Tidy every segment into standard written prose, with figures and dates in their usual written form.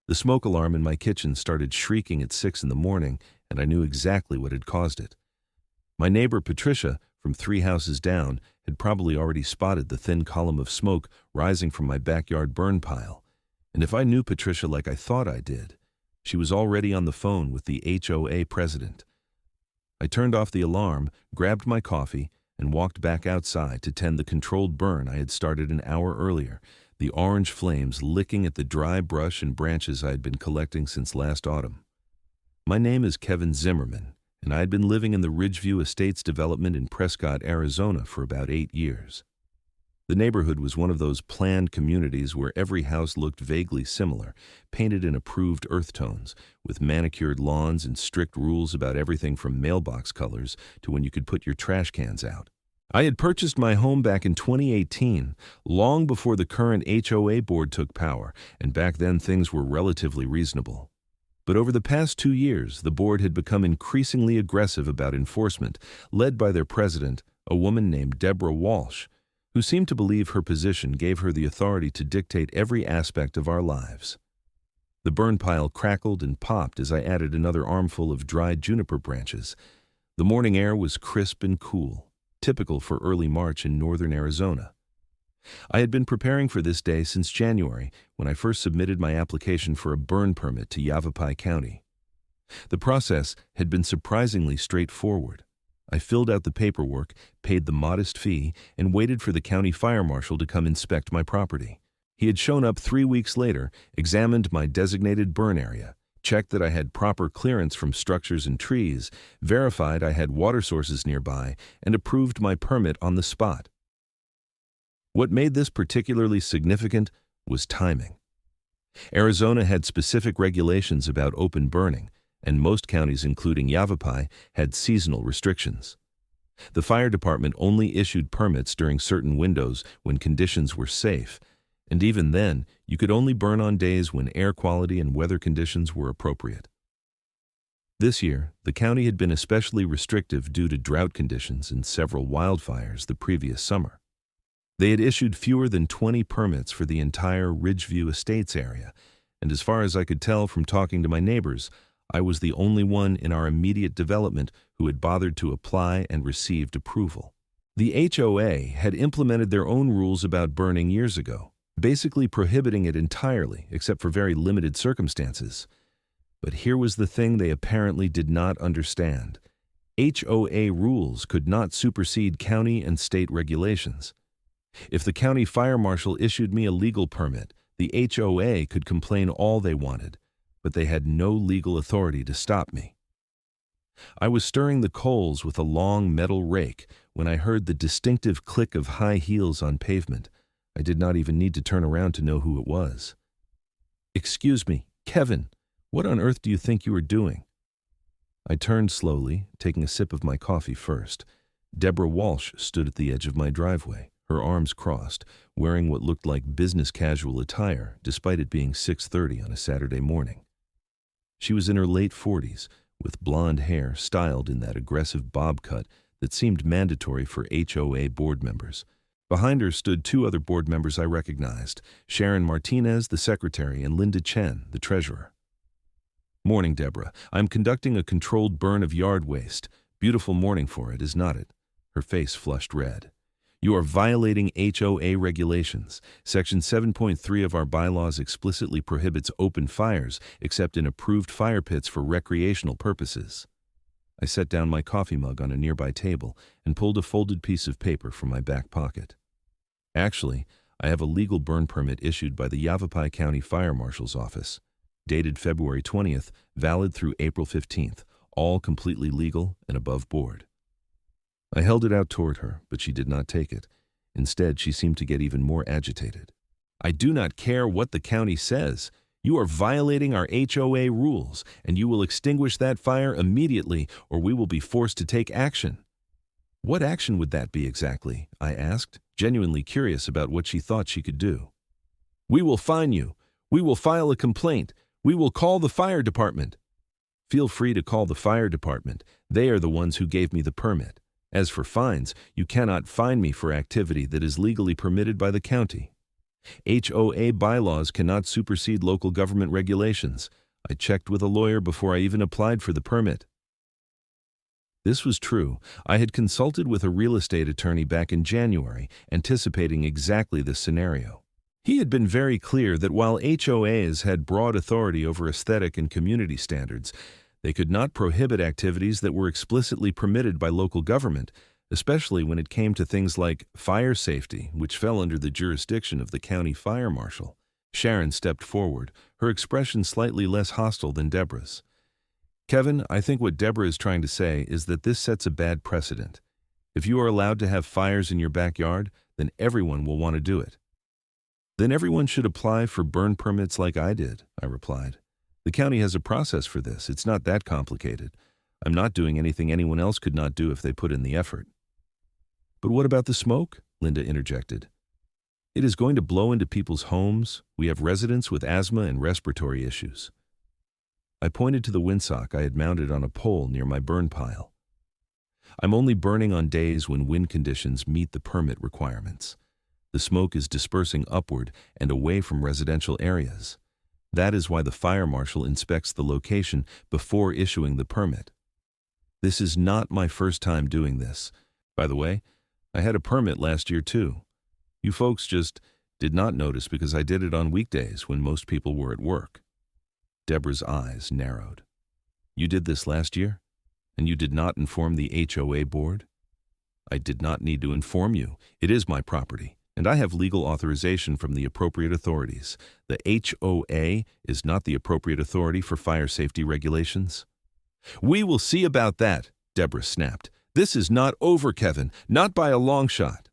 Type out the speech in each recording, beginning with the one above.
The smoke alarm in my kitchen started shrieking at 6 in the morning, and I knew exactly what had caused it. My neighbor Patricia, from 3 houses down, had probably already spotted the thin column of smoke rising from my backyard burn pile. And if I knew Patricia like I thought I did, she was already on the phone with the HOA president. I turned off the alarm, grabbed my coffee, and walked back outside to tend the controlled burn I had started an hour earlier, the orange flames licking at the dry brush and branches I had been collecting since last autumn. My name is Kevin Zimmerman, and I had been living in the Ridgeview Estates development in Prescott, Arizona for about 8 years. The neighborhood was one of those planned communities where every house looked vaguely similar, painted in approved earth tones, with manicured lawns and strict rules about everything from mailbox colors to when you could put your trash cans out. I had purchased my home back in 2018, long before the current HOA board took power, and back then things were relatively reasonable. But over the past 2 years, the board had become increasingly aggressive about enforcement, led by their president, a woman named Deborah Walsh, who seemed to believe her position gave her the authority to dictate every aspect of our lives. The burn pile crackled and popped as I added another armful of dried juniper branches. The morning air was crisp and cool, typical for early March in northern Arizona. I had been preparing for this day since January, when I first submitted my application for a burn permit to Yavapai County. The process had been surprisingly straightforward. I filled out the paperwork, paid the modest fee, and waited for the county fire marshal to come inspect my property. He had shown up 3 weeks later, examined my designated burn area, checked that I had proper clearance from structures and trees, verified I had water sources nearby, and approved my permit on the spot. What made this particularly significant was timing. Arizona had specific regulations about open burning, and most counties, including Yavapai, had seasonal restrictions. The fire department only issued permits during certain windows when conditions were safe, and even then, you could only burn on days when air quality and weather conditions were appropriate. This year, the county had been especially restrictive due to drought conditions and several wildfires the previous summer. They had issued fewer than 20 permits for the entire Ridgeview Estates area, and as far as I could tell from talking to my neighbors, I was the only one in our immediate development who had bothered to apply and received approval. The HOA had implemented their own rules about burning years ago, basically prohibiting it entirely except for very limited circumstances. But here was the thing they apparently did not understand. HOA rules could not supersede county and state regulations. If the county fire marshal issued me a legal permit, the HOA could complain all they wanted, but they had no legal authority to stop me. I was stirring the coals with a long metal rake when I heard the distinctive click of high heels on pavement. I did not even need to turn around to know who it was. "Excuse me, Kevin, what on earth do you think you are doing?" I turned slowly, taking a sip of my coffee first. Deborah Walsh stood at the edge of my driveway, her arms crossed, wearing what looked like business casual attire, despite it being 6:30 on a Saturday morning. She was in her late 40s, with blonde hair styled in that aggressive bob cut that seemed mandatory for HOA board members. Behind her stood 2 other board members I recognized, Sharon Martinez, the secretary, and Linda Chen, the treasurer. "Morning, Deborah. I'm conducting a controlled burn of yard waste. Beautiful morning for it, is not it?" Her face flushed red. "You are violating HOA regulations. Section 7.3 of our bylaws explicitly prohibits open fires except in approved fire pits for recreational purposes." I set down my coffee mug on a nearby table and pulled a folded piece of paper from my back pocket. "Actually, I have a legal burn permit issued by the Yavapai County Fire Marshal's office, dated February 20th, valid through April 15th, all completely legal and above board." I held it out toward her, but she did not take it. Instead, she seemed to get even more agitated. "I do not care what the county says. You are violating our HOA rules, and you will extinguish that fire immediately, or we will be forced to take action." "What action would that be exactly?" I asked, genuinely curious about what she thought she could do. "We will fine you. We will file a complaint. We will call the fire department." "Feel free to call the fire department. They are the ones who gave me the permit. As for fines, you cannot fine me for activity that is legally permitted by the county." HOA bylaws cannot supersede local government regulations. I checked with a lawyer before I even applied for the permit. This was true. I had consulted with a real estate attorney back in January, anticipating exactly this scenario. He had been very clear that while HOAs had broad authority over aesthetic and community standards, they could not prohibit activities that were explicitly permitted by local government, especially when it came to things like fire safety, which fell under the jurisdiction of the county fire marshal. Sharon stepped forward, her expression slightly less hostile than Deborah's. Kevin, I think what Deborah is trying to say is that this sets a bad precedent. If you are allowed to have fires in your backyard, then everyone will want to do it. Then everyone should apply for burn permits like I did, I replied. The county has a process for this. It's not that complicated. I'm not doing anything anyone else could not do if they put in the effort. But what about the smoke? Linda interjected. It is going to blow into people's homes. We have residents with asthma and respiratory issues. I pointed to the windsock I had mounted on a pole near my burn pile. I'm only burning on days when wind conditions meet the permit requirements. The smoke is dispersing upward and away from residential areas. That is why the fire marshal inspects the location before issuing the permit. This is not my first time doing this. By the way, I had a permit last year too. You folks just did not notice because I did it on weekdays when most people were at work. Deborah's eyes narrowed. You did this last year? And you did not inform the HOA board? I did not need to inform you. It is my property, and I have legal authorization from the appropriate authorities. The HOA is not the appropriate authority for fire safety regulations. We will see about that, Deborah snapped. This is not over, Kevin, not by a long shot.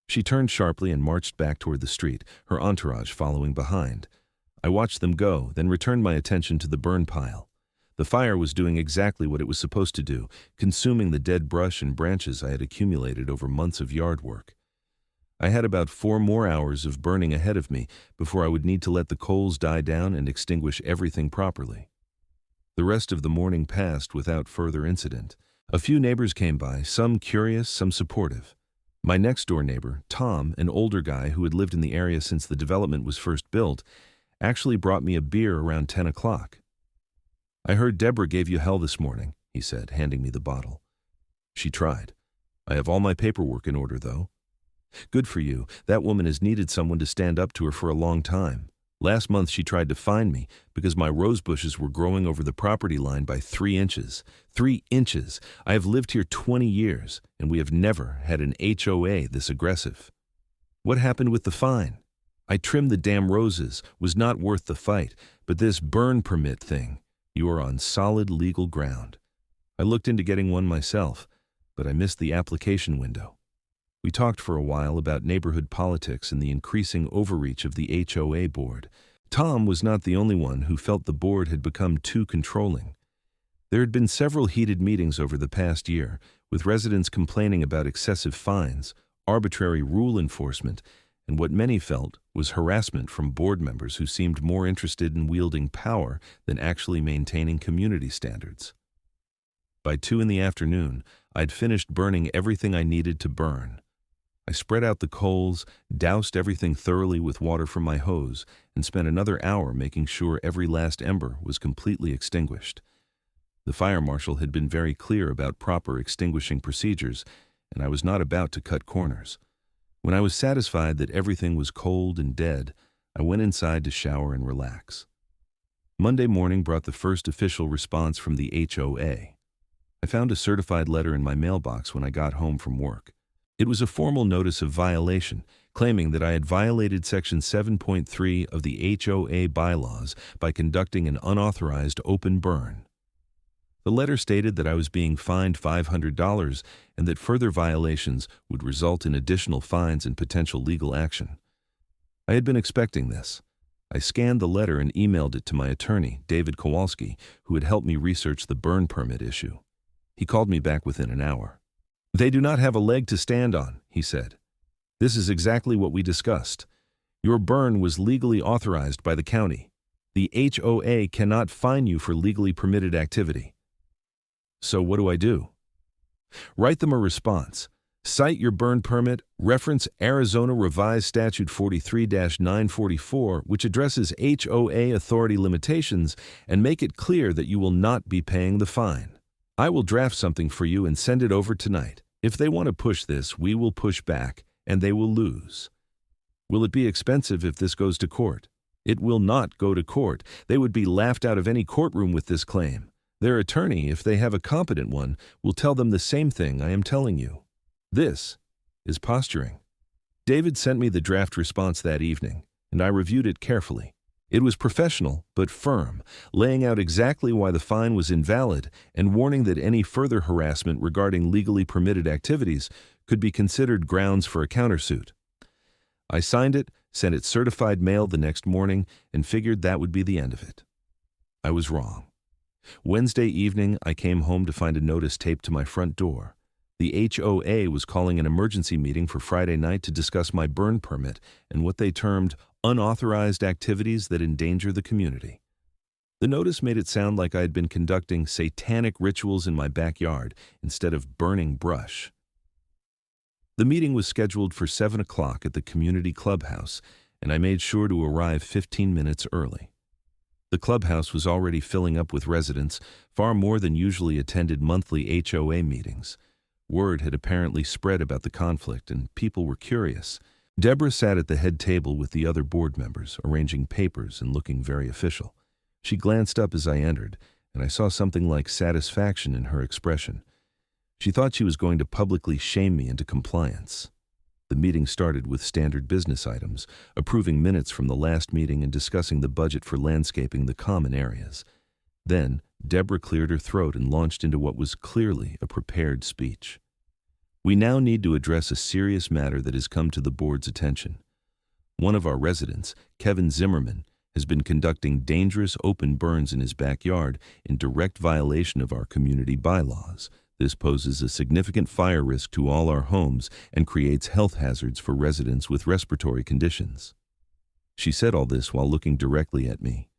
She turned sharply and marched back toward the street, her entourage following behind. I watched them go, then returned my attention to the burn pile. The fire was doing exactly what it was supposed to do, consuming the dead brush and branches I had accumulated over months of yard work. I had about 4 more hours of burning ahead of me before I would need to let the coals die down and extinguish everything properly. The rest of the morning passed without further incident. A few neighbors came by, some curious, some supportive. My next-door neighbor, Tom, an older guy who had lived in the area since the development was first built, actually brought me a beer around 10 o'clock. I heard Deborah gave you hell this morning, he said, handing me the bottle. She tried. I have all my paperwork in order, though. Good for you. That woman has needed someone to stand up to her for a long time. Last month she tried to fine me because my rose bushes were growing over the property line by 3 inches. 3 inches! I have lived here 20 years, and we have never had an HOA this aggressive. What happened with the fine? I trimmed the damn roses, was not worth the fight, but this burn permit thing, you are on solid legal ground. I looked into getting one myself, but I missed the application window. We talked for a while about neighborhood politics and the increasing overreach of the HOA board. Tom was not the only one who felt the board had become too controlling. There had been several heated meetings over the past year, with residents complaining about excessive fines, arbitrary rule enforcement, and what many felt was harassment from board members who seemed more interested in wielding power than actually maintaining community standards. By 2 in the afternoon, I'd finished burning everything I needed to burn. I spread out the coals, doused everything thoroughly with water from my hose, and spent another hour making sure every last ember was completely extinguished. The fire marshal had been very clear about proper extinguishing procedures, and I was not about to cut corners. When I was satisfied that everything was cold and dead, I went inside to shower and relax. Monday morning brought the first official response from the HOA. I found a certified letter in my mailbox when I got home from work. It was a formal notice of violation, claiming that I had violated Section 7.3 of the HOA bylaws by conducting an unauthorized open burn. The letter stated that I was being fined $500 and that further violations would result in additional fines and potential legal action. I had been expecting this. I scanned the letter and emailed it to my attorney, David Kowalski, who had helped me research the burn permit issue. He called me back within an hour. They do not have a leg to stand on, he said. This is exactly what we discussed. Your burn was legally authorized by the county. The HOA cannot fine you for legally permitted activity. So what do I do? Write them a response. Cite your burn permit, reference Arizona Revised Statute 43-944, which addresses HOA authority limitations, and make it clear that you will not be paying the fine. I will draft something for you and send it over tonight. If they want to push this, we will push back, and they will lose. Will it be expensive if this goes to court? It will not go to court. They would be laughed out of any courtroom with this claim. Their attorney, if they have a competent one, will tell them the same thing I am telling you. This is posturing. David sent me the draft response that evening, and I reviewed it carefully. It was professional, but firm, laying out exactly why the fine was invalid and warning that any further harassment regarding legally permitted activities could be considered grounds for a countersuit. I signed it, sent it certified mail the next morning, and figured that would be the end of it. I was wrong. Wednesday evening, I came home to find a notice taped to my front door. The HOA was calling an emergency meeting for Friday night to discuss my burn permit and what they termed unauthorized activities that endanger the community. The notice made it sound like I had been conducting satanic rituals in my backyard instead of burning brush. The meeting was scheduled for 7 o'clock at the community clubhouse, and I made sure to arrive 15 minutes early. The clubhouse was already filling up with residents, far more than usually attended monthly HOA meetings. Word had apparently spread about the conflict, and people were curious. Deborah sat at the head table with the other board members, arranging papers and looking very official. She glanced up as I entered, and I saw something like satisfaction in her expression. She thought she was going to publicly shame me into compliance. The meeting started with standard business items, approving minutes from the last meeting and discussing the budget for landscaping the common areas. Then, Deborah cleared her throat and launched into what was clearly a prepared speech. We now need to address a serious matter that has come to the board's attention. One of our residents, Kevin Zimmerman, has been conducting dangerous open burns in his backyard in direct violation of our community bylaws. This poses a significant fire risk to all our homes and creates health hazards for residents with respiratory conditions. She said all this while looking directly at me.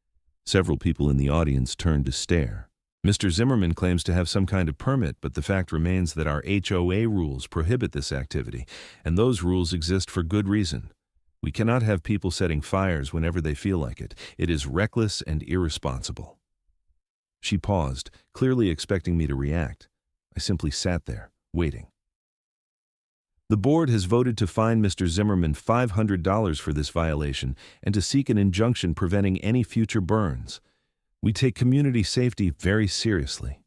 Several people in the audience turned to stare. Mr. Zimmerman claims to have some kind of permit, but the fact remains that our HOA rules prohibit this activity, and those rules exist for good reason. We cannot have people setting fires whenever they feel like it. It is reckless and irresponsible. She paused, clearly expecting me to react. I simply sat there, waiting. The board has voted to fine Mr. Zimmerman $500 for this violation and to seek an injunction preventing any future burns. We take community safety very seriously.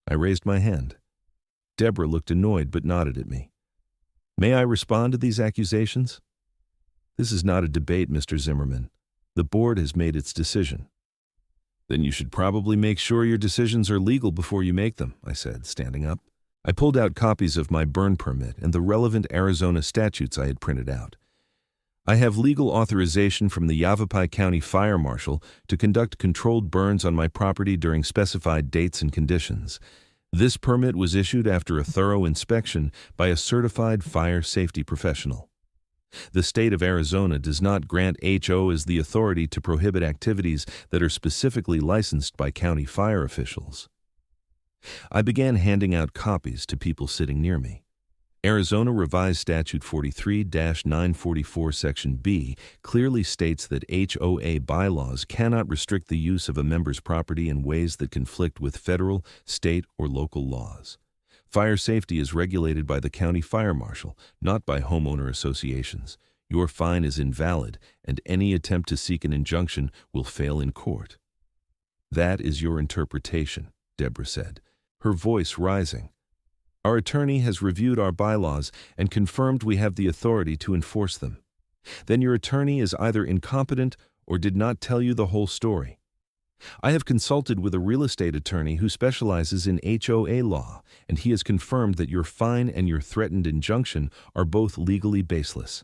I raised my hand. Deborah looked annoyed but nodded at me. May I respond to these accusations? This is not a debate, Mr. Zimmerman. The board has made its decision. Then you should probably make sure your decisions are legal before you make them, I said, standing up. I pulled out copies of my burn permit and the relevant Arizona statutes I had printed out. I have legal authorization from the Yavapai County Fire Marshal to conduct controlled burns on my property during specified dates and conditions. This permit was issued after a thorough inspection by a certified fire safety professional. The state of Arizona does not grant HOAs the authority to prohibit activities that are specifically licensed by county fire officials. I began handing out copies to people sitting near me. Arizona Revised Statute 43-944 Section B clearly states that HOA bylaws cannot restrict the use of a member's property in ways that conflict with federal, state, or local laws. Fire safety is regulated by the county fire marshal, not by homeowner associations. Your fine is invalid, and any attempt to seek an injunction will fail in court. That is your interpretation, Deborah said, her voice rising. Our attorney has reviewed our bylaws and confirmed we have the authority to enforce them. Then your attorney is either incompetent or did not tell you the whole story. I have consulted with a real estate attorney who specializes in HOA law, and he has confirmed that your fine and your threatened injunction are both legally baseless.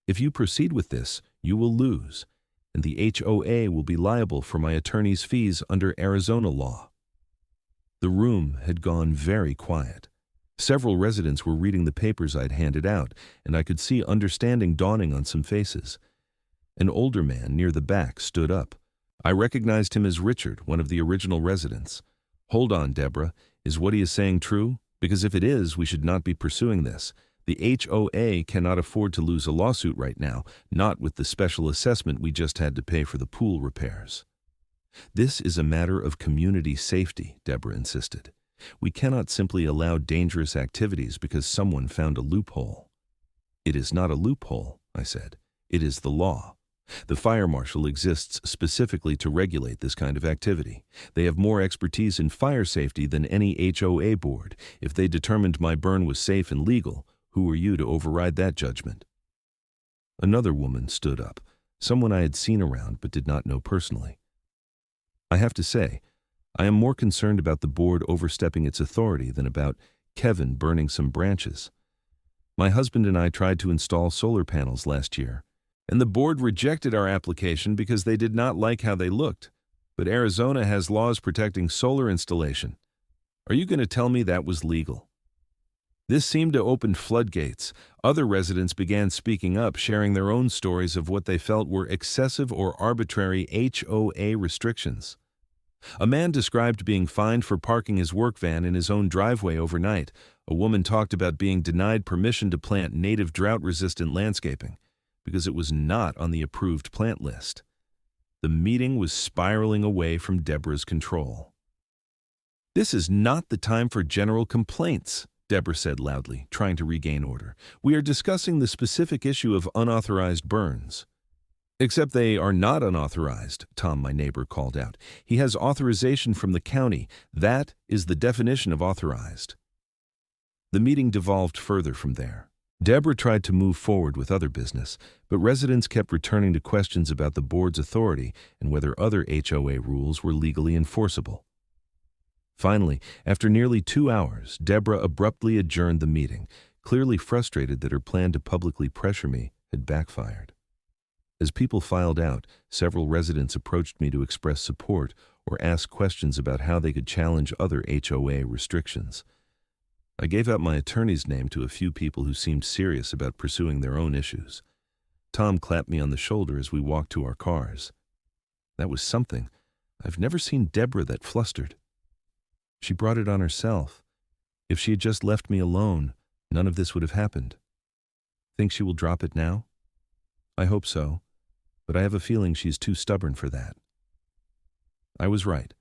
If you proceed with this, you will lose, and the HOA will be liable for my attorney's fees under Arizona law. The room had gone very quiet. Several residents were reading the papers I'd handed out, and I could see understanding dawning on some faces. An older man near the back stood up. I recognized him as Richard, one of the original residents. Hold on, Deborah. Is what he is saying true? Because if it is, we should not be pursuing this. The HOA cannot afford to lose a lawsuit right now, not with the special assessment we just had to pay for the pool repairs. This is a matter of community safety, Deborah insisted. We cannot simply allow dangerous activities because someone found a loophole. It is not a loophole, I said. It is the law. The fire marshal exists specifically to regulate this kind of activity. They have more expertise in fire safety than any HOA board. If they determined my burn was safe and legal, who are you to override that judgment? Another woman stood up, someone I had seen around but did not know personally. I have to say, I am more concerned about the board overstepping its authority than about Kevin burning some branches. My husband and I tried to install solar panels last year, and the board rejected our application because they did not like how they looked. But Arizona has laws protecting solar installation. Are you going to tell me that was legal? This seemed to open floodgates. Other residents began speaking up, sharing their own stories of what they felt were excessive or arbitrary HOA restrictions. A man described being fined for parking his work van in his own driveway overnight. A woman talked about being denied permission to plant native drought-resistant landscaping because it was not on the approved plant list. The meeting was spiraling away from Deborah's control. "This is not the time for general complaints," Deborah said loudly, trying to regain order. "We are discussing the specific issue of unauthorized burns." "Except they are not unauthorized," Tom, my neighbor, called out. "He has authorization from the county. That is the definition of authorized." The meeting devolved further from there. Deborah tried to move forward with other business, but residents kept returning to questions about the board's authority and whether other HOA rules were legally enforceable. Finally, after nearly 2 hours, Deborah abruptly adjourned the meeting, clearly frustrated that her plan to publicly pressure me had backfired. As people filed out, several residents approached me to express support or ask questions about how they could challenge other HOA restrictions. I gave out my attorney's name to a few people who seemed serious about pursuing their own issues. Tom clapped me on the shoulder as we walked to our cars. That was something. I've never seen Deborah that flustered. She brought it on herself. If she had just left me alone, none of this would have happened. Think she will drop it now? I hope so, but I have a feeling she's too stubborn for that. I was right.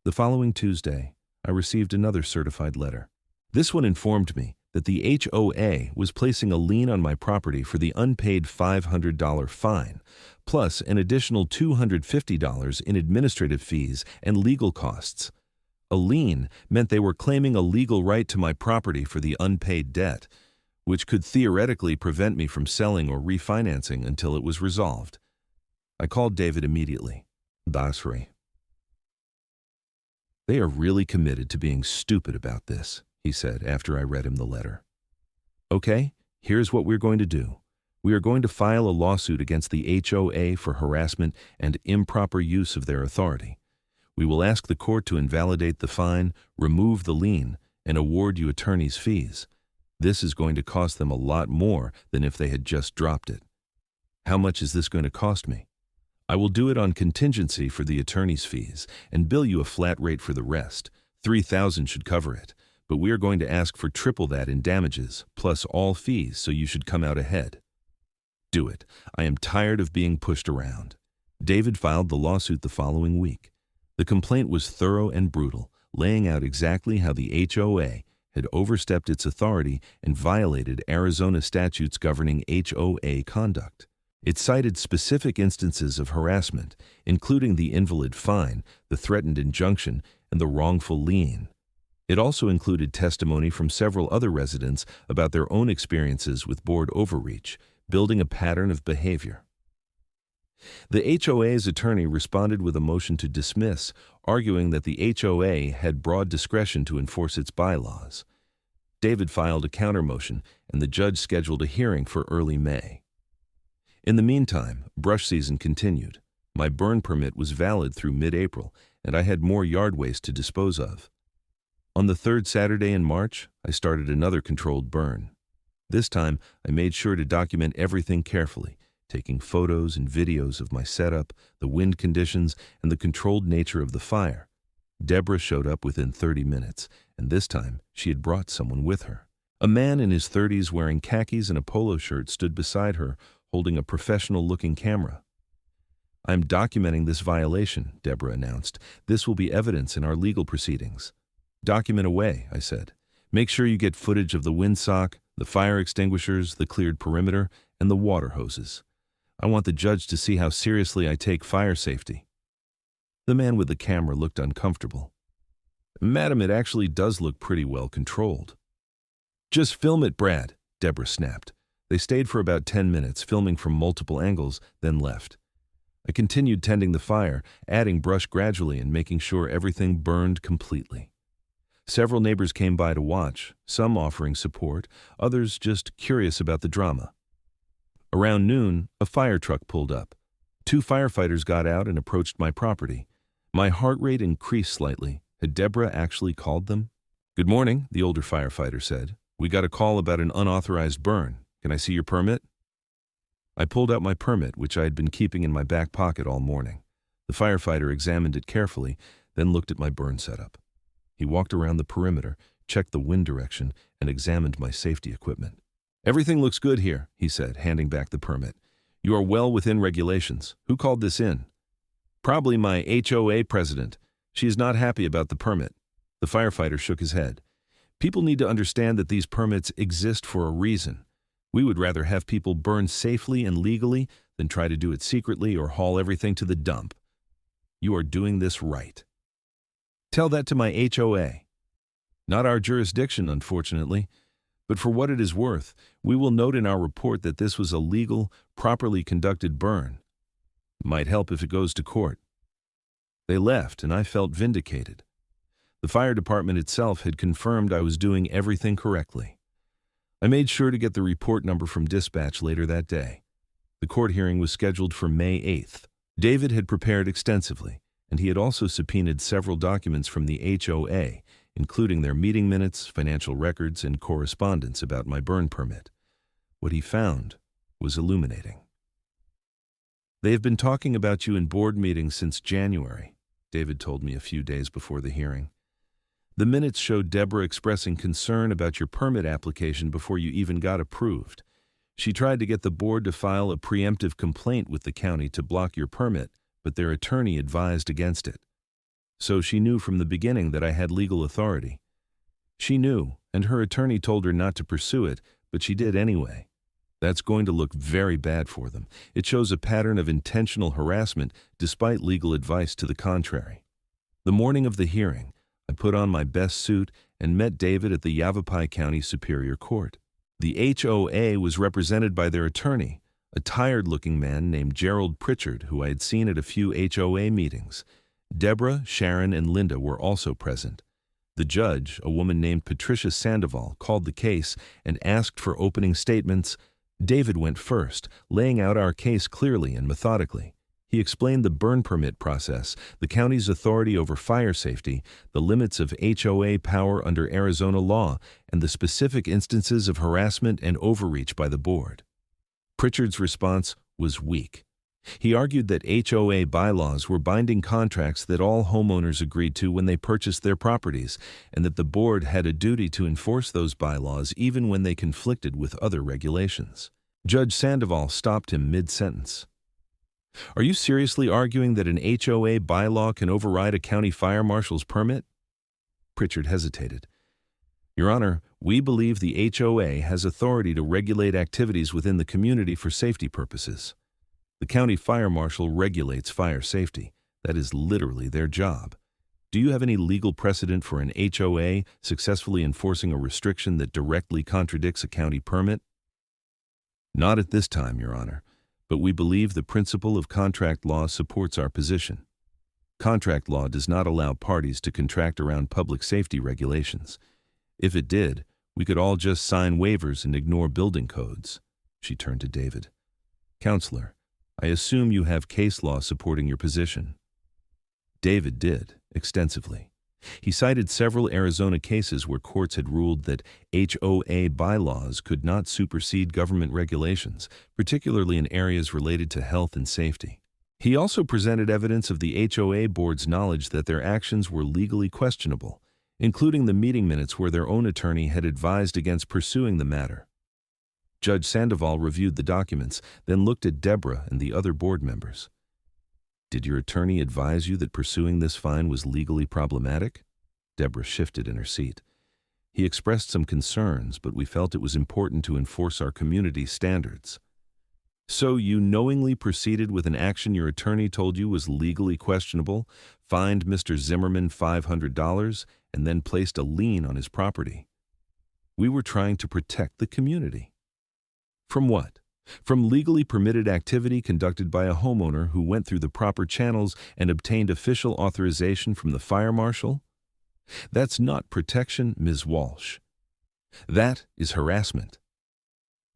The following Tuesday, I received another certified letter. This one informed me that the HOA was placing a lien on my property for the unpaid $500 fine, plus an additional $250 in administrative fees and legal costs. A lien meant they were claiming a legal right to my property for the unpaid debt, which could theoretically prevent me from selling or refinancing until it was resolved. I called David immediately. Basri. "They are really committed to being stupid about this," he said after I read him the letter. "Okay, here's what we're going to do. We are going to file a lawsuit against the HOA for harassment and improper use of their authority. We will ask the court to invalidate the fine, remove the lien, and award you attorney's fees. This is going to cost them a lot more than if they had just dropped it. How much is this going to cost me? I will do it on contingency for the attorney's fees and bill you a flat rate for the rest. $3,000 should cover it. But we are going to ask for triple that in damages, plus all fees, so you should come out ahead. Do it. I am tired of being pushed around." David filed the lawsuit the following week. The complaint was thorough and brutal, laying out exactly how the HOA had overstepped its authority and violated Arizona statutes governing HOA conduct. It cited specific instances of harassment, including the invalid fine, the threatened injunction, and the wrongful lien. It also included testimony from several other residents about their own experiences with board overreach, building a pattern of behavior. The HOA's attorney responded with a motion to dismiss, arguing that the HOA had broad discretion to enforce its bylaws. David filed a counter-motion, and the judge scheduled a hearing for early May. In the meantime, brush season continued. My burn permit was valid through mid-April, and I had more yard waste to dispose of. On the third Saturday in March, I started another controlled burn. This time, I made sure to document everything carefully, taking photos and videos of my setup, the wind conditions, and the controlled nature of the fire. Deborah showed up within 30 minutes, and this time she had brought someone with her. A man in his 30s wearing khakis and a polo shirt stood beside her, holding a professional-looking camera. "I'm documenting this violation," Deborah announced. "This will be evidence in our legal proceedings." "Document away," I said. "Make sure you get footage of the windsock, the fire extinguishers, the cleared perimeter, and the water hoses. I want the judge to see how seriously I take fire safety." The man with the camera looked uncomfortable. "Madam, it actually does look pretty well controlled." "Just film it, Brad," Deborah snapped. They stayed for about 10 minutes, filming from multiple angles, then left. I continued tending the fire, adding brush gradually and making sure everything burned completely. Several neighbors came by to watch, some offering support, others just curious about the drama. Around noon, a fire truck pulled up. 2 firefighters got out and approached my property. My heart rate increased slightly. Had Deborah actually called them? "Good morning," the older firefighter said. "We got a call about an unauthorized burn. Can I see your permit?" I pulled out my permit, which I had been keeping in my back pocket all morning. The firefighter examined it carefully, then looked at my burn setup. He walked around the perimeter, checked the wind direction, and examined my safety equipment. "Everything looks good here," he said, handing back the permit. "You are well within regulations. Who called this in?" "Probably my HOA president. She is not happy about the permit." The firefighter shook his head. "People need to understand that these permits exist for a reason. We would rather have people burn safely and legally than try to do it secretly or haul everything to the dump. You are doing this right." "Tell that to my HOA." "Not our jurisdiction, unfortunately. But for what it is worth, we will note in our report that this was a legal, properly conducted burn. Might help if it goes to court." They left, and I felt vindicated. The fire department itself had confirmed I was doing everything correctly. I made sure to get the report number from dispatch later that day. The court hearing was scheduled for May 8th. David had prepared extensively, and he had also subpoenaed several documents from the HOA, including their meeting minutes, financial records, and correspondence about my burn permit. What he found was illuminating. "They have been talking about you in board meetings since January," David told me a few days before the hearing. "The minutes showed Deborah expressing concern about your permit application before you even got approved. She tried to get the board to file a preemptive complaint with the county to block your permit, but their attorney advised against it. So she knew from the beginning that I had legal authority. She knew, and her attorney told her not to pursue it, but she did anyway. That's going to look very bad for them. It shows a pattern of intentional harassment despite legal advice to the contrary." The morning of the hearing, I put on my best suit and met David at the Yavapai County Superior Court. The HOA was represented by their attorney, a tired-looking man named Gerald Pritchard, who I had seen at a few HOA meetings. Deborah, Sharon, and Linda were also present. The judge, a woman named Patricia Sandoval, called the case and asked for opening statements. David went first, laying out our case clearly and methodically. He explained the burn permit process, the county's authority over fire safety, the limits of HOA power under Arizona law, and the specific instances of harassment and overreach by the board. Pritchard's response was weak. He argued that HOA bylaws were binding contracts that all homeowners agreed to when they purchased their properties, and that the board had a duty to enforce those bylaws even when they conflicted with other regulations. Judge Sandoval stopped him mid-sentence. "Are you seriously arguing that an HOA bylaw can override a county fire marshal's permit?" Pritchard hesitated. "Your Honor, we believe the HOA has authority to regulate activities within the community for safety purposes. The county fire marshal regulates fire safety. That is literally their job. Do you have any legal precedent for an HOA successfully enforcing a restriction that directly contradicts a county permit?" "Not at this time, Your Honor, but we believe the principle of contract law supports our position. Contract law does not allow parties to contract around public safety regulations. If it did, we could all just sign waivers and ignore building codes." She turned to David. "Counselor, I assume you have case law supporting your position." David did, extensively. He cited several Arizona cases where courts had ruled that HOA bylaws could not supersede government regulations, particularly in areas related to health and safety. He also presented evidence of the HOA board's knowledge that their actions were legally questionable, including the meeting minutes where their own attorney had advised against pursuing the matter. Judge Sandoval reviewed the documents, then looked at Deborah and the other board members. "Did your attorney advise you that pursuing this fine was legally problematic?" Deborah shifted in her seat. "He expressed some concerns, but we felt it was important to enforce our community standards." "So you knowingly proceeded with an action your attorney told you was legally questionable, fined Mr. Zimmerman $500, and then placed a lien on his property." "We were trying to protect the community." "From what? From legally permitted activity conducted by a homeowner who went through the proper channels and obtained official authorization from the fire marshal? That's not protection, Ms. Walsh. That is harassment."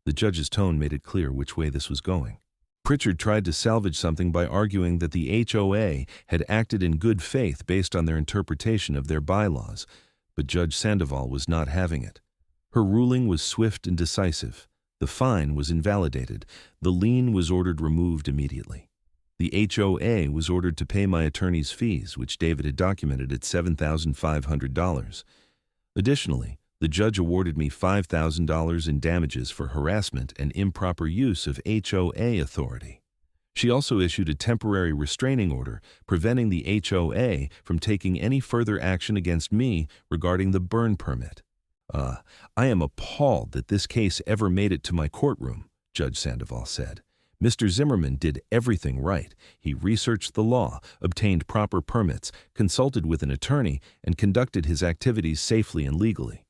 The judge's tone made it clear which way this was going. Pritchard tried to salvage something by arguing that the HOA had acted in good faith based on their interpretation of their bylaws, but Judge Sandoval was not having it. Her ruling was swift and decisive. The fine was invalidated. The lien was ordered removed immediately. The HOA was ordered to pay my attorney's fees, which David had documented at $7,500. Additionally, the judge awarded me $5,000 in damages for harassment and improper use of HOA authority. She also issued a temporary restraining order preventing the HOA from taking any further action against me regarding the burn permit. "I am appalled that this case ever made it to my courtroom," Judge Sandoval said. "Mr. Zimmerman did everything right. He researched the law, obtained proper permits, consulted with an attorney, and conducted his activities safely and legally.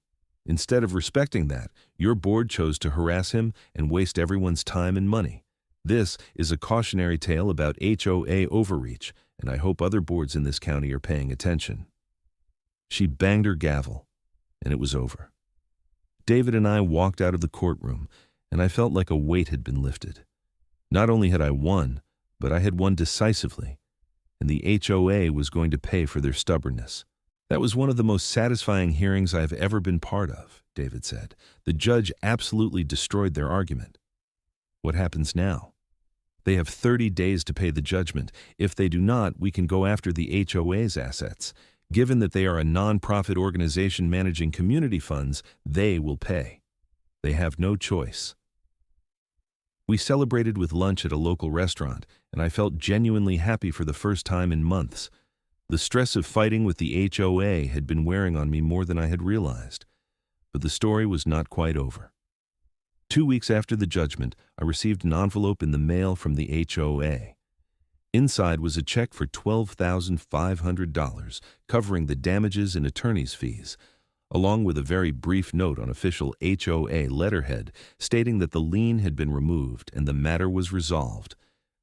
Instead of respecting that, your board chose to harass him and waste everyone's time and money. This is a cautionary tale about HOA overreach, and I hope other boards in this county are paying attention." She banged her gavel, and it was over. David and I walked out of the courtroom, and I felt like a weight had been lifted. Not only had I won, but I had won decisively, and the HOA was going to pay for their stubbornness. "That was one of the most satisfying hearings I've ever been part of," David said. "The judge absolutely destroyed their argument." "What happens now?" "They have 30 days to pay the judgment. If they do not, we can go after the HOA's assets. Given that they are a non-profit organization managing community funds, they will pay. They have no choice." We celebrated with lunch at a local restaurant, and I felt genuinely happy for the first time in months. The stress of fighting with the HOA had been wearing on me more than I had realized. But the story was not quite over. 2 weeks after the judgment, I received an envelope in the mail from the HOA. Inside was a check for $12,500, covering the damages and attorney's fees, along with a very brief note on official HOA letterhead stating that the lien had been removed and the matter was resolved.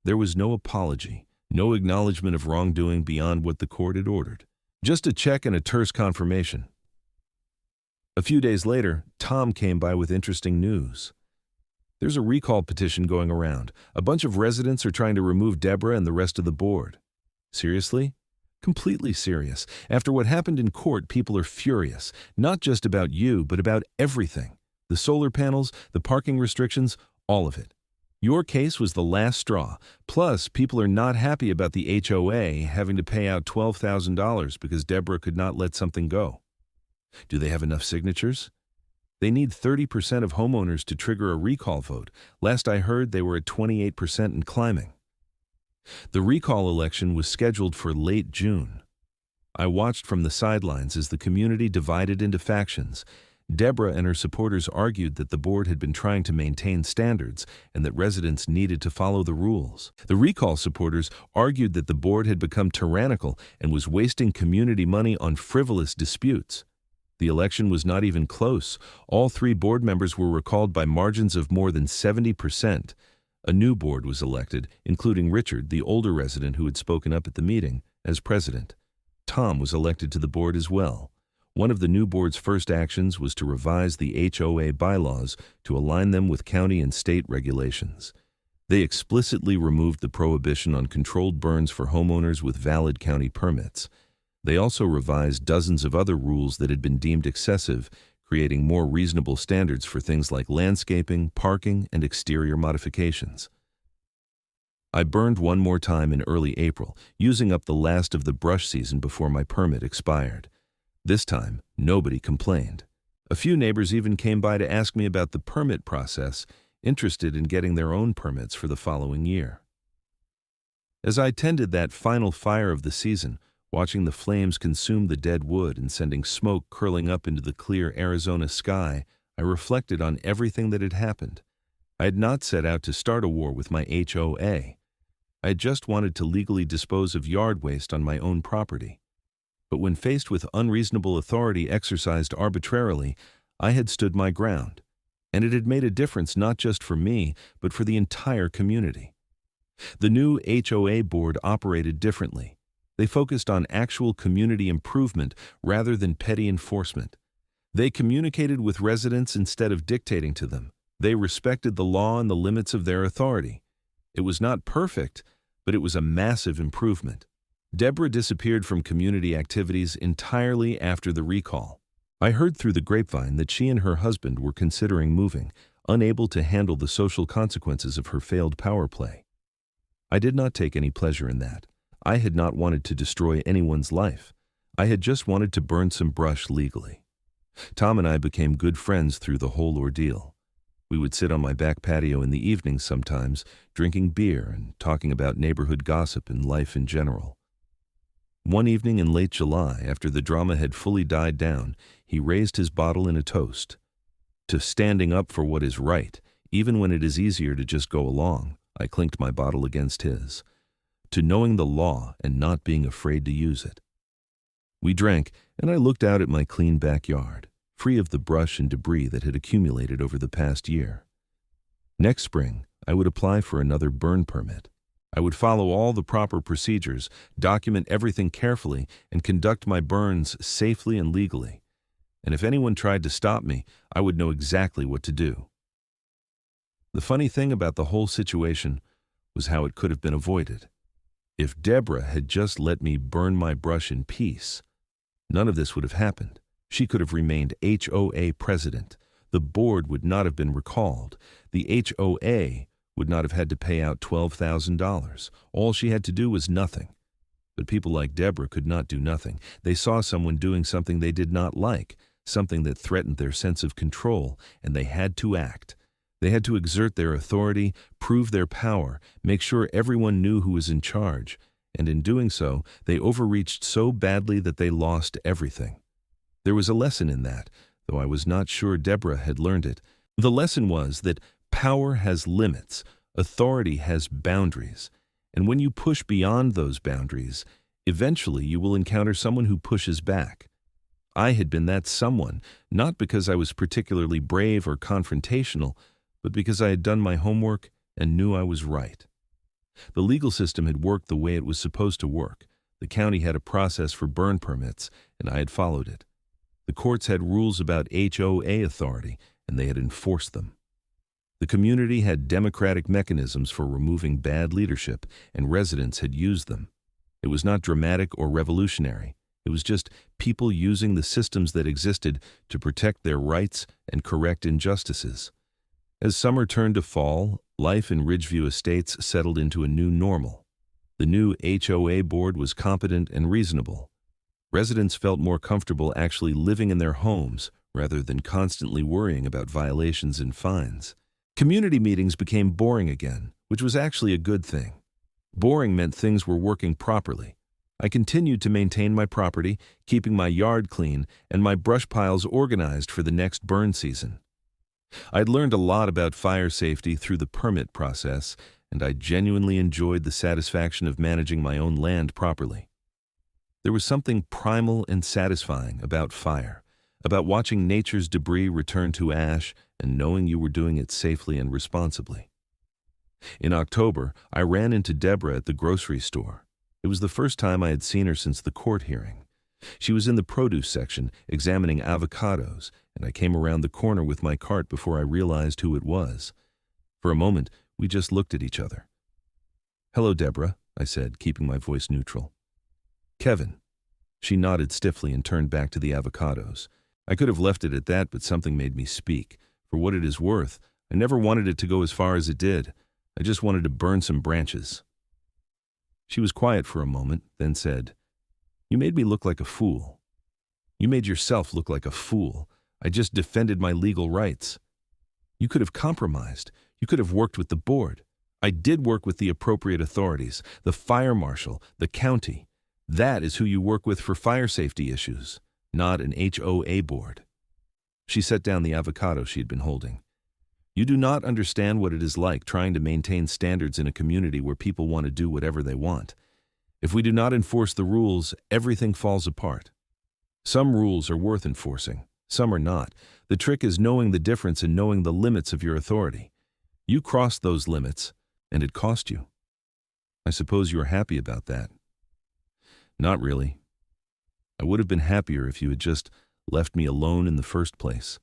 There was no apology, no acknowledgement of wrongdoing beyond what the court had ordered. Just a check and a terse confirmation. A few days later, Tom came by with interesting news. "There's a recall petition going around. A bunch of residents are trying to remove Deborah and the rest of the board." "Seriously?" "Completely serious. After what happened in court, people are furious. Not just about you, but about everything. The solar panels, the parking restrictions, all of it. Your case was the last straw. Plus, people are not happy about the HOA having to pay out $12,000 because Deborah could not let something go." "Do they have enough signatures?" "They need 30% of homeowners to trigger a recall vote. Last I heard, they were at 28% and climbing." The recall election was scheduled for late June. I watched from the sidelines as the community divided into factions. Deborah and her supporters argued that the board had been trying to maintain standards and that residents needed to follow the rules. The recall supporters argued that the board had become tyrannical and was wasting community money on frivolous disputes. The election was not even close. All 3 board members were recalled by margins of more than 70%. A new board was elected, including Richard, the older resident who had spoken up at the meeting, as president. Tom was elected to the board as well. One of the new board's first actions was to revise the HOA bylaws to align them with county and state regulations. They explicitly removed the prohibition on controlled burns for homeowners with valid county permits. They also revised dozens of other rules that had been deemed excessive, creating more reasonable standards for things like landscaping, parking, and exterior modifications. I burned one more time in early April, using up the last of the brush season before my permit expired. This time, nobody complained. A few neighbors even came by to ask me about the permit process, interested in getting their own permits for the following year. As I tended that final fire of the season, watching the flames consume the dead wood and sending smoke curling up into the clear Arizona sky, I reflected on everything that had happened. I had not set out to start a war with my HOA. I had just wanted to legally dispose of yard waste on my own property. But when faced with unreasonable authority exercised arbitrarily, I had stood my ground, and it had made a difference not just for me, but for the entire community. The new HOA board operated differently. They focused on actual community improvement rather than petty enforcement. They communicated with residents instead of dictating to them. They respected the law and the limits of their authority. It was not perfect, but it was a massive improvement. Deborah disappeared from community activities entirely after the recall. I heard through the grapevine that she and her husband were considering moving, unable to handle the social consequences of her failed power play. I did not take any pleasure in that. I had not wanted to destroy anyone's life. I had just wanted to burn some brush legally. Tom and I became good friends through the whole ordeal. We would sit on my back patio in the evenings sometimes, drinking beer and talking about neighborhood gossip and life in general. One evening in late July, after the drama had fully died down, he raised his bottle in a toast. To standing up for what is right, even when it is easier to just go along, I clinked my bottle against his. To knowing the law and not being afraid to use it. We drank, and I looked out at my clean backyard, free of the brush and debris that had accumulated over the past year. Next spring, I would apply for another burn permit. I would follow all the proper procedures, document everything carefully, and conduct my burns safely and legally. And if anyone tried to stop me, I would know exactly what to do. The funny thing about the whole situation was how it could have been avoided. If Deborah had just let me burn my brush in peace, none of this would have happened. She could have remained HOA president. The board would not have been recalled. The HOA would not have had to pay out $12,000. All she had to do was nothing. But people like Deborah could not do nothing. They saw someone doing something they did not like, something that threatened their sense of control, and they had to act. They had to exert their authority, prove their power, make sure everyone knew who was in charge, and in doing so, they overreached so badly that they lost everything. There was a lesson in that, though I was not sure Deborah had learned it. The lesson was that power has limits, authority has boundaries, and when you push beyond those boundaries, eventually you will encounter someone who pushes back. I had been that someone, not because I was particularly brave or confrontational, but because I had done my homework and knew I was right. The legal system had worked the way it was supposed to work. The county had a process for burn permits, and I had followed it. The courts had rules about HOA authority, and they had enforced them. The community had democratic mechanisms for removing bad leadership, and residents had used them. It was not dramatic or revolutionary. It was just people using the systems that existed to protect their rights and correct injustices. As summer turned to fall, life in Ridgeview Estates settled into a new normal. The new HOA board was competent and reasonable. Residents felt more comfortable actually living in their homes rather than constantly worrying about violations and fines. Community meetings became boring again, which was actually a good thing. Boring meant things were working properly. I continued to maintain my property, keeping my yard clean and my brush piles organized for the next burn season. I'd learned a lot about fire safety through the permit process, and I genuinely enjoyed the satisfaction of managing my own land properly. There was something primal and satisfying about fire, about watching nature's debris return to ash and knowing you were doing it safely and responsibly. In October, I ran into Deborah at the grocery store. It was the first time I had seen her since the court hearing. She was in the produce section, examining avocados, and I came around the corner with my cart before I realized who it was. For a moment, we just looked at each other. "Hello, Deborah," I said, keeping my voice neutral. "Kevin." She nodded stiffly and turned back to the avocados. I could have left it at that, but something made me speak. For what it is worth, I never wanted it to go as far as it did. I just wanted to burn some branches." She was quiet for a moment, then said, "You made me look like a fool." "You made yourself look like a fool. I just defended my legal rights." "You could have compromised. You could have worked with the board." "I did work with the appropriate authorities, the fire marshal, the county. That is who you work with for fire safety issues, not an HOA board." She set down the avocado she had been holding. "You do not understand what it is like trying to maintain standards in a community where people want to do whatever they want. If we do not enforce the rules, everything falls apart. Some rules are worth enforcing, some are not. The trick is knowing the difference and knowing the limits of your authority. You crossed those limits, and it cost you. I suppose you are happy about that." "Not really. I would have been happier if you had just left me alone in the first place."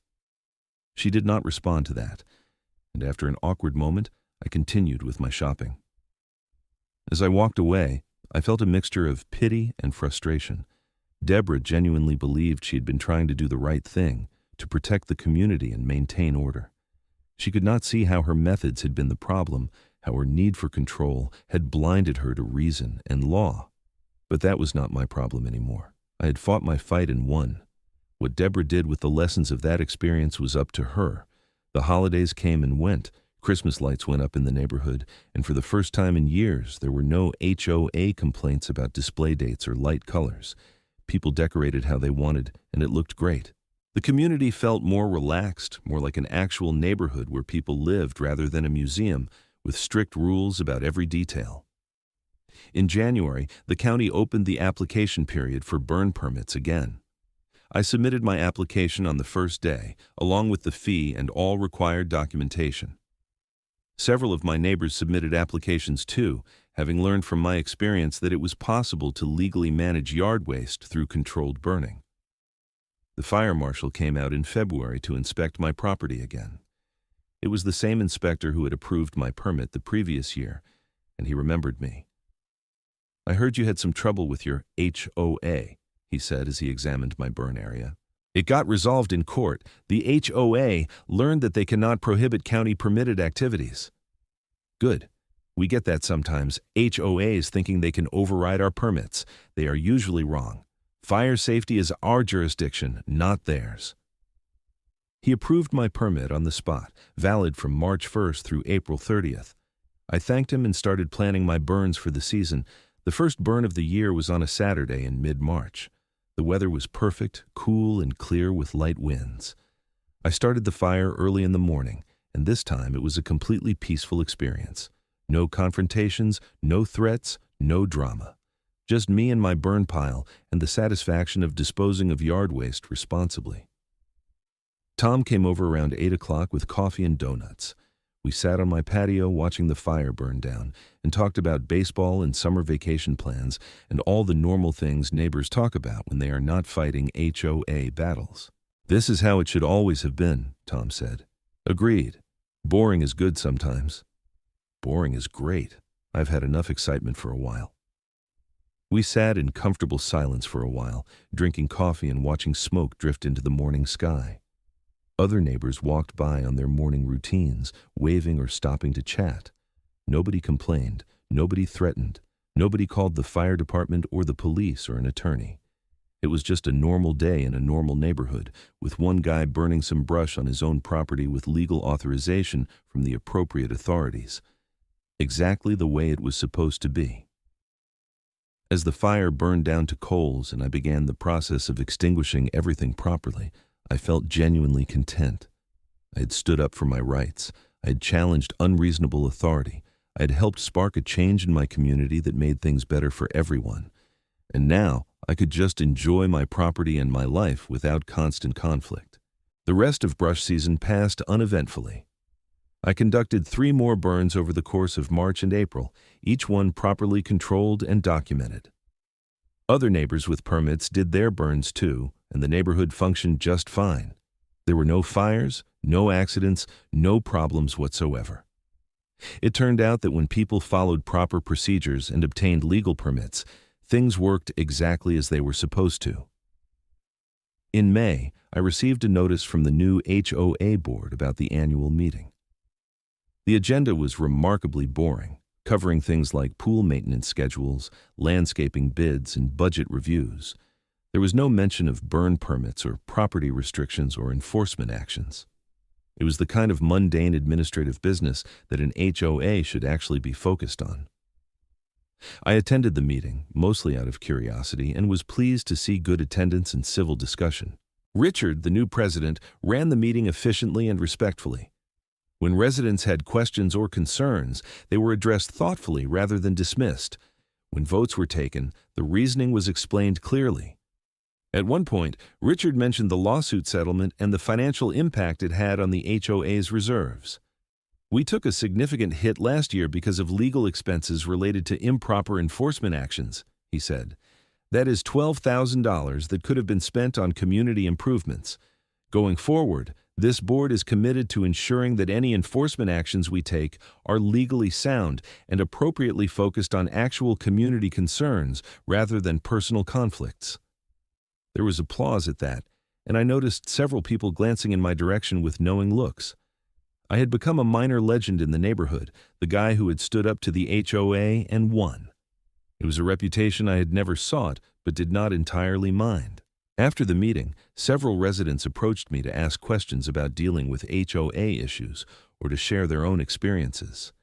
She did not respond to that, and after an awkward moment, I continued with my shopping. As I walked away, I felt a mixture of pity and frustration. Deborah genuinely believed she had been trying to do the right thing, to protect the community and maintain order. She could not see how her methods had been the problem, how her need for control had blinded her to reason and law. But that was not my problem anymore. I had fought my fight and won. What Deborah did with the lessons of that experience was up to her. The holidays came and went. Christmas lights went up in the neighborhood, and for the first time in years, there were no HOA complaints about display dates or light colors. People decorated how they wanted, and it looked great. The community felt more relaxed, more like an actual neighborhood where people lived rather than a museum, with strict rules about every detail. In January, the county opened the application period for burn permits again. I submitted my application on the first day, along with the fee and all required documentation. Several of my neighbors submitted applications too, having learned from my experience that it was possible to legally manage yard waste through controlled burning. The fire marshal came out in February to inspect my property again. It was the same inspector who had approved my permit the previous year, and he remembered me. "I heard you had some trouble with your HOA, he said as he examined my burn area. "It got resolved in court. The HOA learned that they cannot prohibit county-permitted activities." "Good. We get that sometimes. HOAs thinking they can override our permits. They are usually wrong. Fire safety is our jurisdiction, not theirs." He approved my permit on the spot, valid from March 1st through April 30th. I thanked him and started planning my burns for the season. The first burn of the year was on a Saturday in mid-March. The weather was perfect, cool and clear with light winds. I started the fire early in the morning, and this time it was a completely peaceful experience. No confrontations, no threats, no drama. Just me and my burn pile and the satisfaction of disposing of yard waste responsibly. Tom came over around 8 o'clock with coffee and donuts. We sat on my patio watching the fire burn down and talked about baseball and summer vacation plans and all the normal things neighbors talk about when they are not fighting HOA battles. "This is how it should always have been," Tom said. "Agreed. Boring is good sometimes." "Boring is great. I've had enough excitement for a while." We sat in comfortable silence for a while, drinking coffee and watching smoke drift into the morning sky. Other neighbors walked by on their morning routines, waving or stopping to chat. Nobody complained, nobody threatened, nobody called the fire department or the police or an attorney. It was just a normal day in a normal neighborhood, with one guy burning some brush on his own property with legal authorization from the appropriate authorities. Exactly the way it was supposed to be. As the fire burned down to coals and I began the process of extinguishing everything properly, I felt genuinely content. I had stood up for my rights. I had challenged unreasonable authority. I had helped spark a change in my community that made things better for everyone. And now I could just enjoy my property and my life without constant conflict. The rest of brush season passed uneventfully. I conducted 3 more burns over the course of March and April, each one properly controlled and documented. Other neighbors with permits did their burns too, and the neighborhood functioned just fine. There were no fires, no accidents, no problems whatsoever. It turned out that when people followed proper procedures and obtained legal permits, things worked exactly as they were supposed to. In May, I received a notice from the new HOA board about the annual meeting. The agenda was remarkably boring, covering things like pool maintenance schedules, landscaping bids, and budget reviews. There was no mention of burn permits or property restrictions or enforcement actions. It was the kind of mundane administrative business that an HOA should actually be focused on. I attended the meeting, mostly out of curiosity, and was pleased to see good attendance and civil discussion. Richard, the new president, ran the meeting efficiently and respectfully. When residents had questions or concerns, they were addressed thoughtfully rather than dismissed. When votes were taken, the reasoning was explained clearly. At one point, Richard mentioned the lawsuit settlement and the financial impact it had on the HOA's reserves. "We took a significant hit last year because of legal expenses related to improper enforcement actions," he said. "That is $12,000 that could have been spent on community improvements. Going forward, this board is committed to ensuring that any enforcement actions we take are legally sound and appropriately focused on actual community concerns rather than personal conflicts." There was applause at that, and I noticed several people glancing in my direction with knowing looks. I had become a minor legend in the neighborhood, the guy who had stood up to the HOA and won. It was a reputation I had never sought, but did not entirely mind. After the meeting, several residents approached me to ask questions about dealing with HOA issues or to share their own experiences.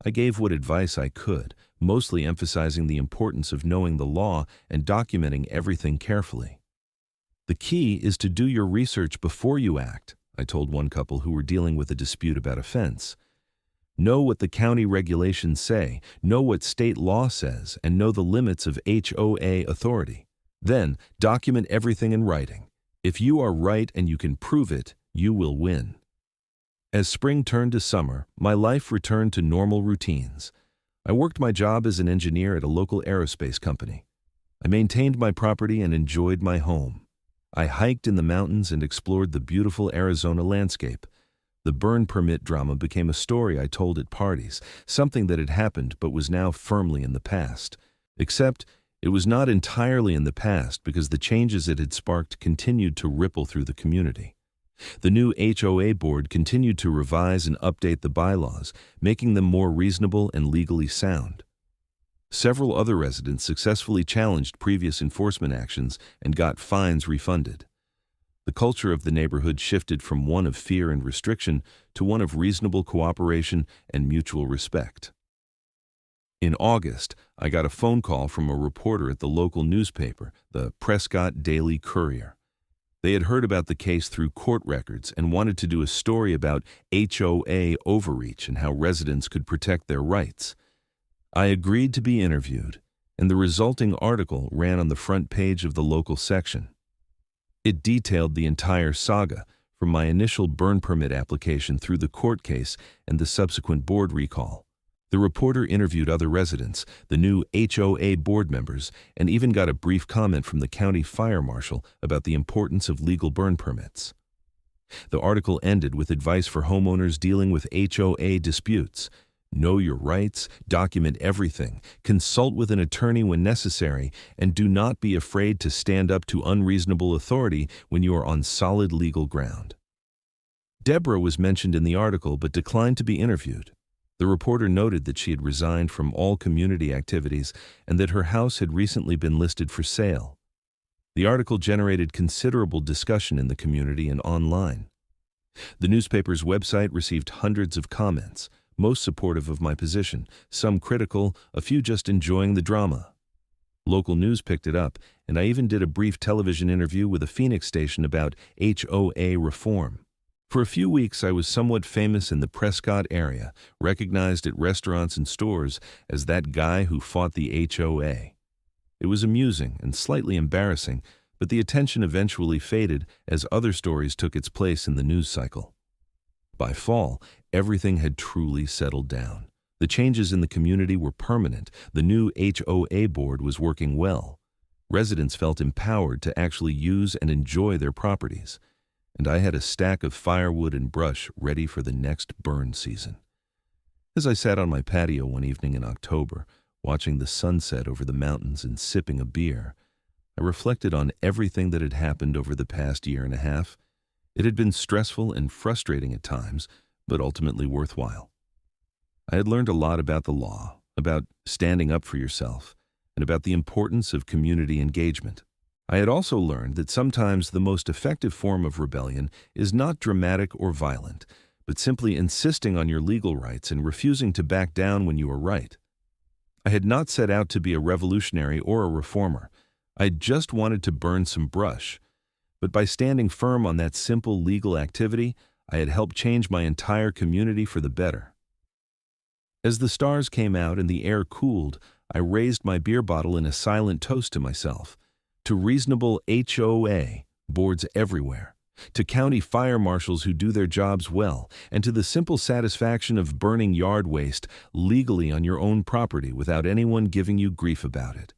I gave what advice I could, mostly emphasizing the importance of knowing the law and documenting everything carefully. "The key is to do your research before you act," I told one couple who were dealing with a dispute about a fence. "Know what the county regulations say, know what state law says, and know the limits of HOA authority. Then, document everything in writing. If you are right and you can prove it, you will win." As spring turned to summer, my life returned to normal routines. I worked my job as an engineer at a local aerospace company. I maintained my property and enjoyed my home. I hiked in the mountains and explored the beautiful Arizona landscape. The burn permit drama became a story I told at parties, something that had happened but was now firmly in the past. Except, it was not entirely in the past because the changes it had sparked continued to ripple through the community. The new HOA board continued to revise and update the bylaws, making them more reasonable and legally sound. Several other residents successfully challenged previous enforcement actions and got fines refunded. The culture of the neighborhood shifted from one of fear and restriction to one of reasonable cooperation and mutual respect. In August, I got a phone call from a reporter at the local newspaper, the Prescott Daily Courier. They had heard about the case through court records and wanted to do a story about HOA overreach and how residents could protect their rights. I agreed to be interviewed, and the resulting article ran on the front page of the local section. It detailed the entire saga, from my initial burn permit application through the court case and the subsequent board recall. The reporter interviewed other residents, the new HOA board members, and even got a brief comment from the county fire marshal about the importance of legal burn permits. The article ended with advice for homeowners dealing with HOA disputes. Know your rights, document everything, consult with an attorney when necessary, and do not be afraid to stand up to unreasonable authority when you are on solid legal ground. Deborah was mentioned in the article but declined to be interviewed. The reporter noted that she had resigned from all community activities and that her house had recently been listed for sale. The article generated considerable discussion in the community and online. The newspaper's website received hundreds of comments, most supportive of my position, some critical, a few just enjoying the drama. Local news picked it up, and I even did a brief television interview with a Phoenix station about HOA reform. For a few weeks, I was somewhat famous in the Prescott area, recognized at restaurants and stores as that guy who fought the HOA. It was amusing and slightly embarrassing, but the attention eventually faded as other stories took its place in the news cycle. By fall, everything had truly settled down. The changes in the community were permanent. The new HOA board was working well. Residents felt empowered to actually use and enjoy their properties. And I had a stack of firewood and brush ready for the next burn season. As I sat on my patio one evening in October, watching the sunset over the mountains and sipping a beer, I reflected on everything that had happened over the past year and a half. It had been stressful and frustrating at times, but ultimately worthwhile. I had learned a lot about the law, about standing up for yourself, and about the importance of community engagement. I had also learned that sometimes the most effective form of rebellion is not dramatic or violent, but simply insisting on your legal rights and refusing to back down when you are right. I had not set out to be a revolutionary or a reformer. I just wanted to burn some brush. But by standing firm on that simple legal activity, I had helped change my entire community for the better. As the stars came out and the air cooled, I raised my beer bottle in a silent toast to myself, to reasonable HOA boards everywhere, to county fire marshals who do their jobs well, and to the simple satisfaction of burning yard waste legally on your own property without anyone giving you grief about it.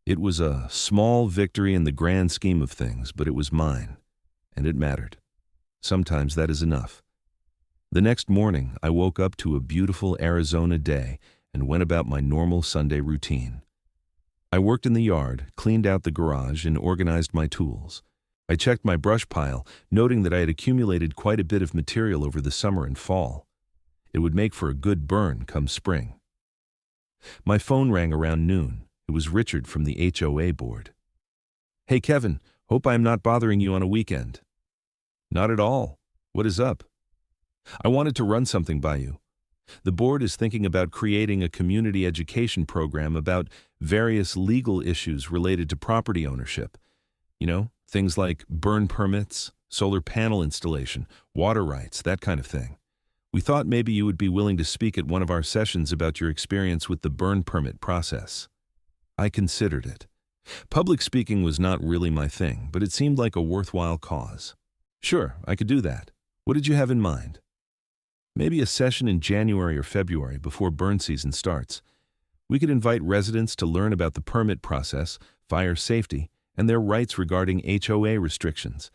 It was a small victory in the grand scheme of things, but it was mine, and it mattered. Sometimes that is enough. The next morning, I woke up to a beautiful Arizona day and went about my normal Sunday routine. I worked in the yard, cleaned out the garage, and organized my tools. I checked my brush pile, noting that I had accumulated quite a bit of material over the summer and fall. It would make for a good burn come spring. My phone rang around noon. It was Richard from the HOA board. "Hey Kevin, hope I am not bothering you on a weekend." "Not at all. What is up?" "I wanted to run something by you. The board is thinking about creating a community education program about various legal issues related to property ownership. You know, things like burn permits, solar panel installation, water rights, that kind of thing. We thought maybe you would be willing to speak at one of our sessions about your experience with the burn permit process." I considered it. Public speaking was not really my thing, but it seemed like a worthwhile cause. "Sure, I could do that. What did you have in mind?" "Maybe a session in January or February before burn season starts. We could invite residents to learn about the permit process, fire safety, and their rights regarding HOA restrictions.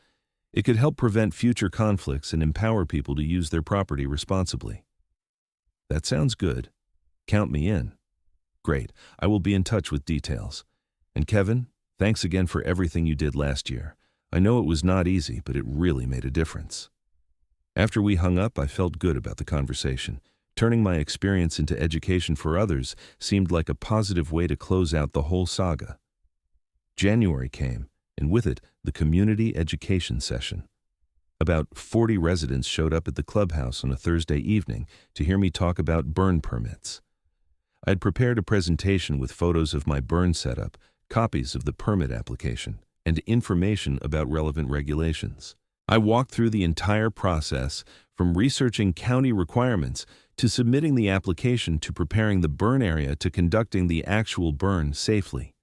It could help prevent future conflicts and empower people to use their property responsibly." "That sounds good. Count me in." "Great. I will be in touch with details. And Kevin, thanks again for everything you did last year. I know it was not easy, but it really made a difference." After we hung up, I felt good about the conversation. Turning my experience into education for others seemed like a positive way to close out the whole saga. January came, and with it, the community education session. About 40 residents showed up at the clubhouse on a Thursday evening to hear me talk about burn permits. I had prepared a presentation with photos of my burn setup, copies of the permit application, and information about relevant regulations. I walked through the entire process, from researching county requirements to submitting the application to preparing the burn area to conducting the actual burn safely.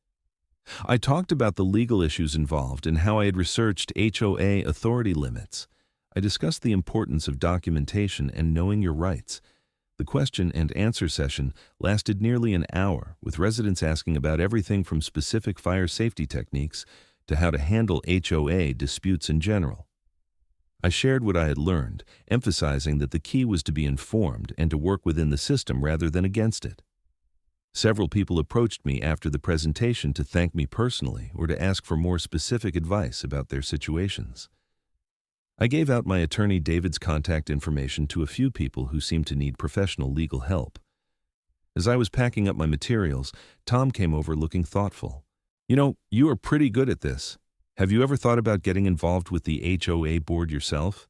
I talked about the legal issues involved and how I had researched HOA authority limits. I discussed the importance of documentation and knowing your rights. The question and answer session lasted nearly an hour, with residents asking about everything from specific fire safety techniques to how to handle HOA disputes in general. I shared what I had learned, emphasizing that the key was to be informed and to work within the system rather than against it. Several people approached me after the presentation to thank me personally or to ask for more specific advice about their situations. I gave out my attorney David's contact information to a few people who seemed to need professional legal help. As I was packing up my materials, Tom came over looking thoughtful. "You know, you are pretty good at this. Have you ever thought about getting involved with the HOA board yourself?"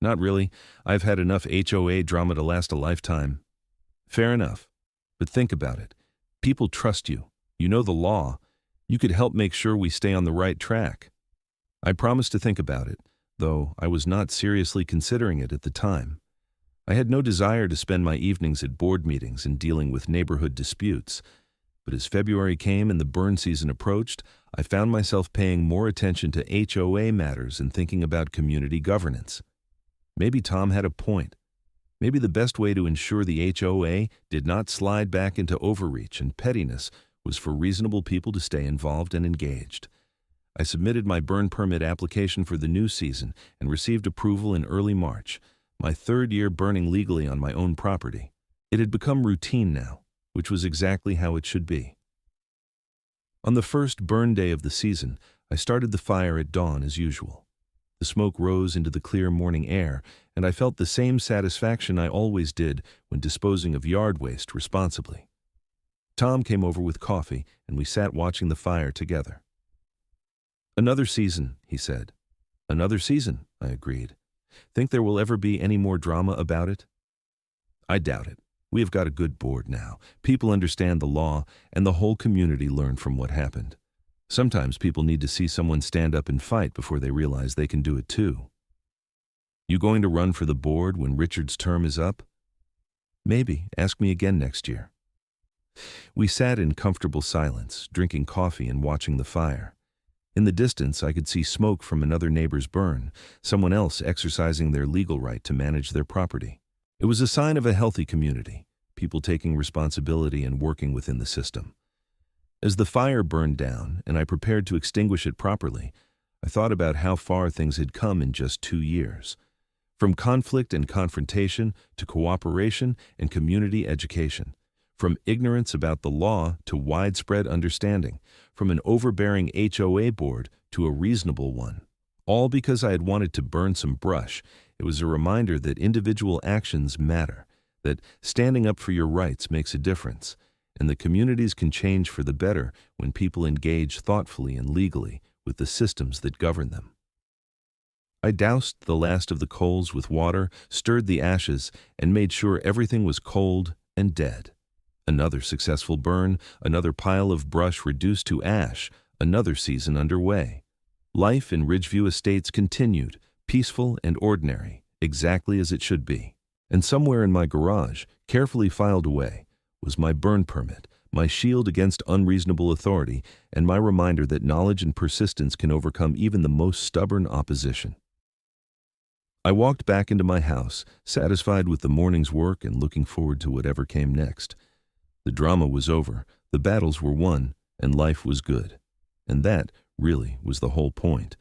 "Not really. I've had enough HOA drama to last a lifetime." "Fair enough. But think about it. People trust you. You know the law. You could help make sure we stay on the right track." I promised to think about it, though I was not seriously considering it at the time. I had no desire to spend my evenings at board meetings and dealing with neighborhood disputes. But as February came and the burn season approached, I found myself paying more attention to HOA matters and thinking about community governance. Maybe Tom had a point. Maybe the best way to ensure the HOA did not slide back into overreach and pettiness was for reasonable people to stay involved and engaged. I submitted my burn permit application for the new season and received approval in early March, my third year burning legally on my own property. It had become routine now, which was exactly how it should be. On the first burn day of the season, I started the fire at dawn as usual. The The smoke rose into the clear morning air, and I felt the same satisfaction I always did when disposing of yard waste responsibly. Tom came over with coffee, and we sat watching the fire together. "Another season," he said. "Another season," I agreed. "Think there will ever be any more drama about it?" "I doubt it. We have got a good board now. People understand the law, and the whole community learned from what happened. Sometimes people need to see someone stand up and fight before they realize they can do it too." "You going to run for the board when Richard's term is up?" "Maybe. Ask me again next year." We sat in comfortable silence, drinking coffee and watching the fire. In the distance, I could see smoke from another neighbor's burn, someone else exercising their legal right to manage their property. It was a sign of a healthy community, people taking responsibility and working within the system. As the fire burned down and I prepared to extinguish it properly, I thought about how far things had come in just 2 years. From conflict and confrontation to cooperation and community education. From ignorance about the law to widespread understanding. From an overbearing HOA board to a reasonable one. All because I had wanted to burn some brush. It was a reminder that individual actions matter, that standing up for your rights makes a difference, and that communities can change for the better when people engage thoughtfully and legally with the systems that govern them. I doused the last of the coals with water, stirred the ashes, and made sure everything was cold and dead. Another successful burn, another pile of brush reduced to ash, another season underway. Life in Ridgeview Estates continued, peaceful and ordinary, exactly as it should be. And somewhere in my garage, carefully filed away, was my burn permit, my shield against unreasonable authority, and my reminder that knowledge and persistence can overcome even the most stubborn opposition. I walked back into my house, satisfied with the morning's work and looking forward to whatever came next. The drama was over, the battles were won, and life was good. And that, really, was the whole point.